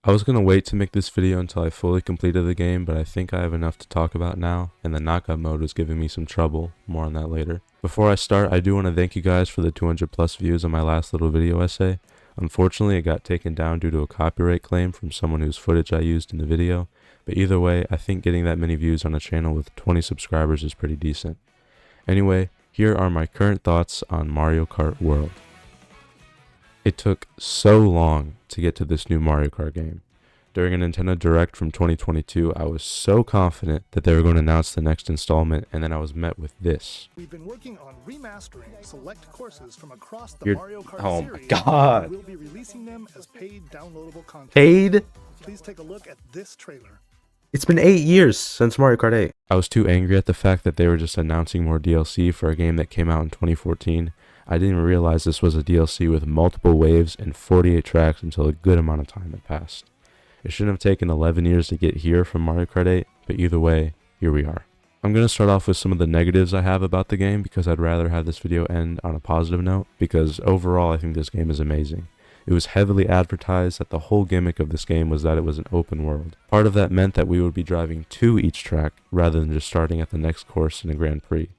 I was gonna wait to make this video until I fully completed the game, but I think I have enough to talk about now, and the knockout mode was giving me some trouble. More on that later. Before I start, I do want to thank you guys for the 200 plus views on my last little video essay. Unfortunately, it got taken down due to a copyright claim from someone whose footage I used in the video, but either way, I think getting that many views on a channel with 20 subscribers is pretty decent. Anyway, here are my current thoughts on Mario Kart World. It took so long to get to this new Mario Kart game. During a Nintendo Direct from 2022, I was so confident that they were going to announce the next installment, and then I was met with this. We've been working on remastering select courses from across the You're- Mario Kart oh series. my god. We'll be releasing them as paid downloadable content. Paid? Please take a look at this trailer. It's been 8 years since Mario Kart 8. I was too angry at the fact that they were just announcing more DLC for a game that came out in 2014. I didn't even realize this was a DLC with multiple waves and 48 tracks until a good amount of time had passed. It shouldn't have taken 11 years to get here from Mario Kart 8, but either way, here we are. I'm going to start off with some of the negatives I have about the game because I'd rather have this video end on a positive note, because overall I think this game is amazing. It was heavily advertised that the whole gimmick of this game was that it was an open world. Part of that meant that we would be driving to each track rather than just starting at the next course in a Grand Prix.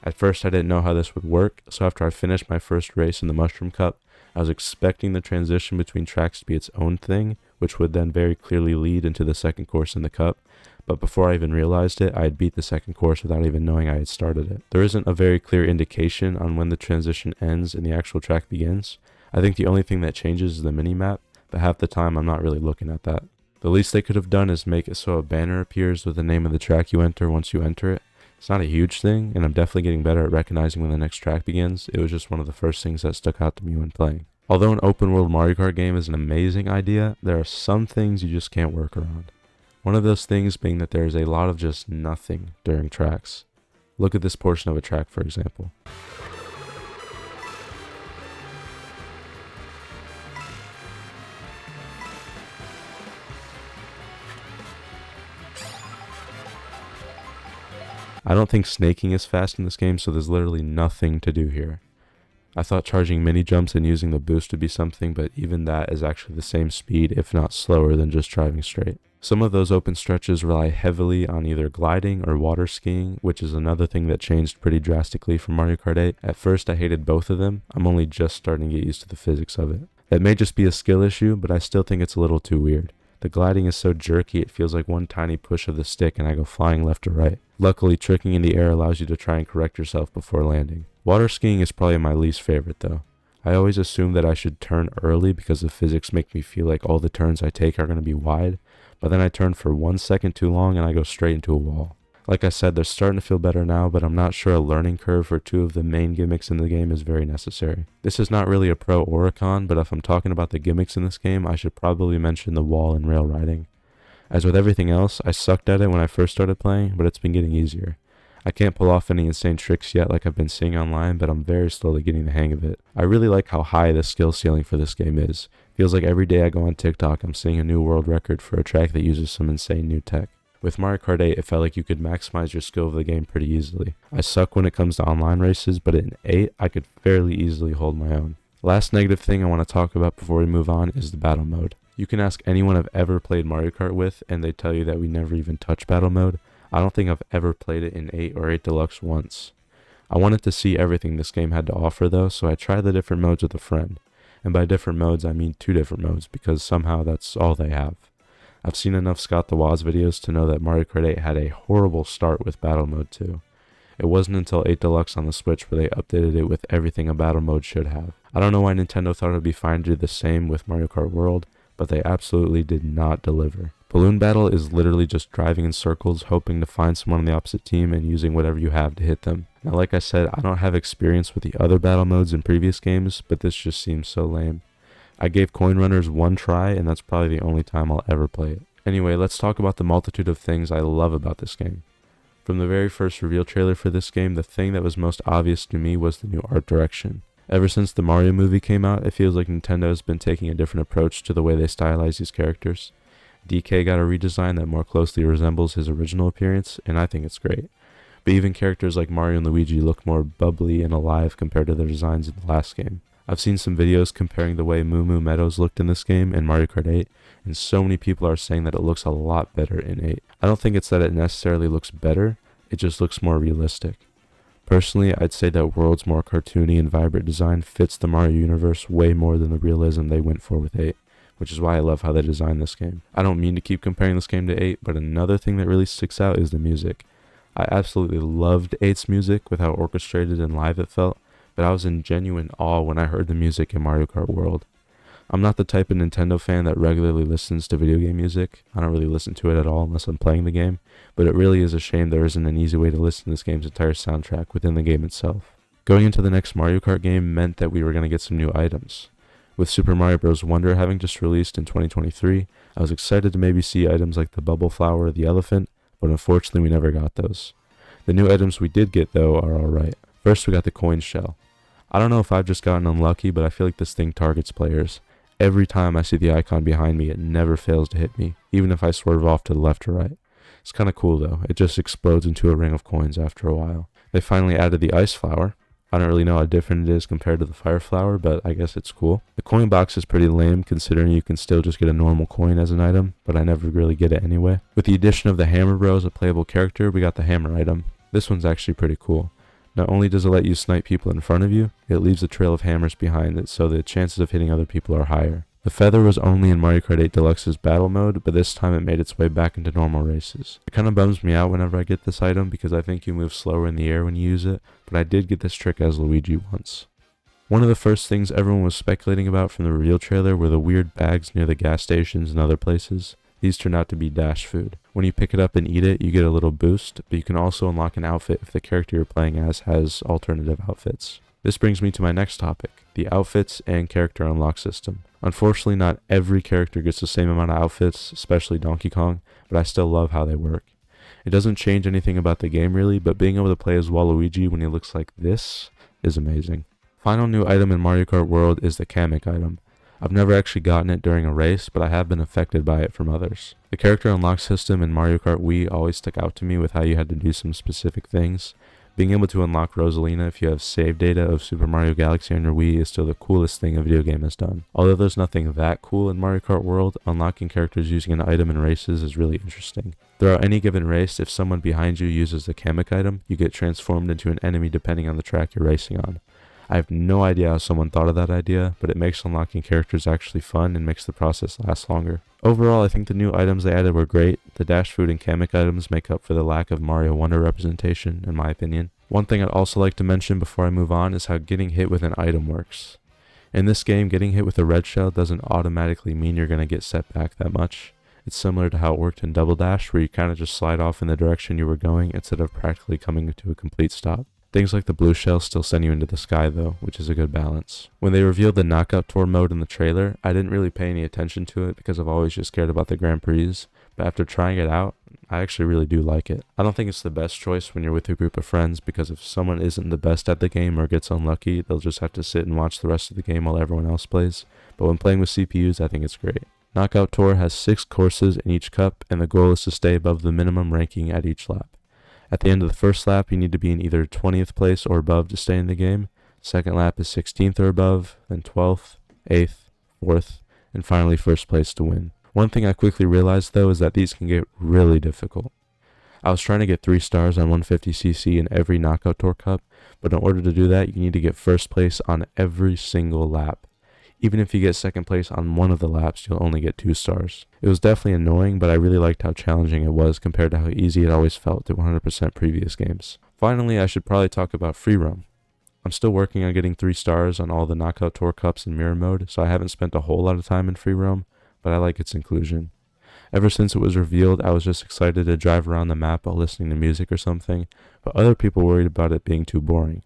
At first I didn't know how this would work, so after I finished my first race in the Mushroom Cup, I was expecting the transition between tracks to be its own thing, which would then very clearly lead into the second course in the cup, but before I even realized it, I had beat the second course without even knowing I had started it. There isn't a very clear indication on when the transition ends and the actual track begins. I think the only thing that changes is the mini-map, but half the time I'm not really looking at that. The least they could have done is make it so a banner appears with the name of the track you enter once you enter it. It's not a huge thing, and I'm definitely getting better at recognizing when the next track begins. It was just one of the first things that stuck out to me when playing. Although an open world Mario Kart game is an amazing idea, there are some things you just can't work around. One of those things being that there is a lot of just nothing during tracks. Look at this portion of a track, for example. I don't think snaking is fast in this game, so there's literally nothing to do here. I thought charging mini jumps and using the boost would be something, but even that is actually the same speed, if not slower, than just driving straight. Some of those open stretches rely heavily on either gliding or water skiing, which is another thing that changed pretty drastically from Mario Kart 8. At first I hated both of them. I'm only just starting to get used to the physics of it. That may just be a skill issue, but I still think it's a little too weird. The gliding is so jerky it feels like one tiny push of the stick and I go flying left or right. Luckily, tricking in the air allows you to try and correct yourself before landing. Water skiing is probably my least favorite though. I always assume that I should turn early because the physics make me feel like all the turns I take are going to be wide, but then I turn for 1 second too long and I go straight into a wall. Like I said, they're starting to feel better now, but I'm not sure a learning curve for two of the main gimmicks in the game is very necessary. This is not really a pro or a con, but if I'm talking about the gimmicks in this game, I should probably mention the wall and rail riding. As with everything else, I sucked at it when I first started playing, but it's been getting easier. I can't pull off any insane tricks yet like I've been seeing online, but I'm very slowly getting the hang of it. I really like how high the skill ceiling for this game is. Feels like every day I go on TikTok I'm seeing a new world record for a track that uses some insane new tech. With Mario Kart 8, it felt like you could maximize your skill of the game pretty easily. I suck when it comes to online races, but in 8, I could fairly easily hold my own. Last negative thing I want to talk about before we move on is the battle mode. You can ask anyone I've ever played Mario Kart with, and they tell you that we never even touch battle mode. I don't think I've ever played it in 8 or 8 Deluxe once. I wanted to see everything this game had to offer though, so I tried the different modes with a friend. And by different modes, I mean 2 different modes, because somehow that's all they have. I've seen enough Scott the Woz videos to know that Mario Kart 8 had a horrible start with battle mode too. It wasn't until 8 Deluxe on the Switch where they updated it with everything a battle mode should have. I don't know why Nintendo thought it would be fine to do the same with Mario Kart World, but they absolutely did not deliver. Balloon Battle is literally just driving in circles, hoping to find someone on the opposite team and using whatever you have to hit them. Now like I said, I don't have experience with the other battle modes in previous games, but this just seems so lame. I gave Coin Runners 1 try, and that's probably the only time I'll ever play it. Anyway, let's talk about the multitude of things I love about this game. From the very first reveal trailer for this game, the thing that was most obvious to me was the new art direction. Ever since the Mario movie came out, it feels like Nintendo has been taking a different approach to the way they stylize these characters. DK got a redesign that more closely resembles his original appearance, and I think it's great. But even characters like Mario and Luigi look more bubbly and alive compared to their designs in the last game. I've seen some videos comparing the way Moo Moo Meadows looked in this game and Mario Kart 8, and so many people are saying that it looks a lot better in 8. I don't think it's that it necessarily looks better, it just looks more realistic. Personally, I'd say that World's more cartoony and vibrant design fits the Mario universe way more than the realism they went for with 8, which is why I love how they designed this game. I don't mean to keep comparing this game to 8, but another thing that really sticks out is the music. I absolutely loved 8's music with how orchestrated and live it felt, but I was in genuine awe when I heard the music in Mario Kart World. I'm not the type of Nintendo fan that regularly listens to video game music. I don't really listen to it at all unless I'm playing the game, but it really is a shame there isn't an easy way to listen to this game's entire soundtrack within the game itself. Going into the next Mario Kart game meant that we were going to get some new items. With Super Mario Bros. Wonder having just released in 2023, I was excited to maybe see items like the bubble flower or the elephant, but unfortunately we never got those. The new items we did get though are alright. First we got the coin shell. I don't know if I've just gotten unlucky, but I feel like this thing targets players. Every time I see the icon behind me, it never fails to hit me, even if I swerve off to the left or right. It's kinda cool though, it just explodes into a ring of coins after a while. They finally added the ice flower. I don't really know how different it is compared to the fire flower, but I guess it's cool. The coin box is pretty lame considering you can still just get a normal coin as an item, but I never really get it anyway. With the addition of the Hammer Bro as a playable character, we got the hammer item. This one's actually pretty cool. Not only does it let you snipe people in front of you, it leaves a trail of hammers behind it so the chances of hitting other people are higher. The feather was only in Mario Kart 8 Deluxe's battle mode, but this time it made its way back into normal races. It kinda bums me out whenever I get this item because I think you move slower in the air when you use it, but I did get this trick as Luigi once. One of the first things everyone was speculating about from the reveal trailer were the weird bags near the gas stations and other places. These turned out to be dash food. When you pick it up and eat it, you get a little boost, but you can also unlock an outfit if the character you're playing as has alternative outfits. This brings me to my next topic, the outfits and character unlock system. Unfortunately, not every character gets the same amount of outfits, especially Donkey Kong, but I still love how they work. It doesn't change anything about the game really, but being able to play as Waluigi when he looks like this is amazing. Final new item in Mario Kart World is the Kamek item. I've never actually gotten it during a race, but I have been affected by it from others. The character unlock system in Mario Kart Wii always stuck out to me with how you had to do some specific things. Being able to unlock Rosalina if you have save data of Super Mario Galaxy on your Wii is still the coolest thing a video game has done. Although there's nothing that cool in Mario Kart World, unlocking characters using an item in races is really interesting. Throughout any given race, if someone behind you uses the Kamek item, you get transformed into an enemy depending on the track you're racing on. I have no idea how someone thought of that idea, but it makes unlocking characters actually fun and makes the process last longer. Overall, I think the new items they added were great. The dash food and Kamek items make up for the lack of Mario Wonder representation, in my opinion. One thing I'd also like to mention before I move on is how getting hit with an item works. In this game, getting hit with a red shell doesn't automatically mean you're going to get set back that much. It's similar to how it worked in Double Dash, where you kind of just slide off in the direction you were going instead of practically coming to a complete stop. Things like the blue shell still send you into the sky though, which is a good balance. When they revealed the Knockout Tour mode in the trailer, I didn't really pay any attention to it because I've always just cared about the Grand Prix, but after trying it out, I actually really do like it. I don't think it's the best choice when you're with a group of friends because if someone isn't the best at the game or gets unlucky, they'll just have to sit and watch the rest of the game while everyone else plays, but when playing with CPUs, I think it's great. Knockout Tour has 6 courses in each cup, and the goal is to stay above the minimum ranking at each lap. At the end of the first lap, you need to be in either 20th place or above to stay in the game. Second lap is 16th or above, then 12th, 8th, 4th, and finally first place to win. One thing I quickly realized though is that these can get really difficult. I was trying to get 3 stars on 150cc in every Knockout Tour Cup, but in order to do that, you need to get first place on every single lap. Even if you get second place on one of the laps, you'll only get 2 stars. It was definitely annoying, but I really liked how challenging it was compared to how easy it always felt to 100% previous games. Finally, I should probably talk about free roam. I'm still working on getting 3 stars on all the Knockout Tour Cups in mirror mode, so I haven't spent a whole lot of time in free roam, but I like its inclusion. Ever since it was revealed, I was just excited to drive around the map while listening to music or something, but other people worried about it being too boring.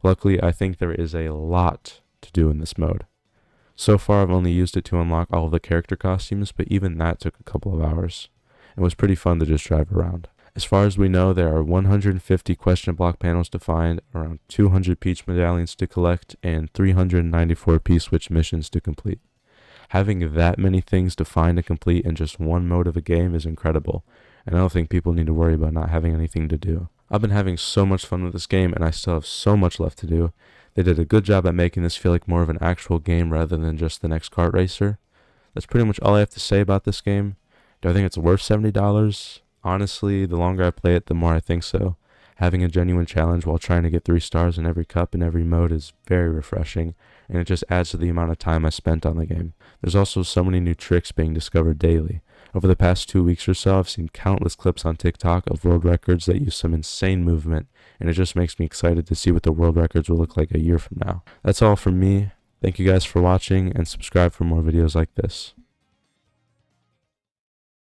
Luckily, I think there is a lot to do in this mode. So far, I've only used it to unlock all of the character costumes, but even that took a couple of hours. It was pretty fun to just drive around. As far as we know, there are 150 question block panels to find, around 200 Peach medallions to collect, and 394 P-Switch missions to complete. Having that many things to find and complete in just one mode of a game is incredible, and I don't think people need to worry about not having anything to do. I've been having so much fun with this game, and I still have so much left to do. They did a good job at making this feel like more of an actual game rather than just the next kart racer. That's pretty much all I have to say about this game. Do I think it's worth $70? Honestly, the longer I play it, the more I think so. Having a genuine challenge while trying to get 3 stars in every cup in every mode is very refreshing, and it just adds to the amount of time I spent on the game. There's also so many new tricks being discovered daily. Over the past 2 weeks or so, I've seen countless clips on TikTok of world records that use some insane movement, and it just makes me excited to see what the world records will look like a year from now. That's all from me. Thank you guys for watching, and subscribe for more videos like this.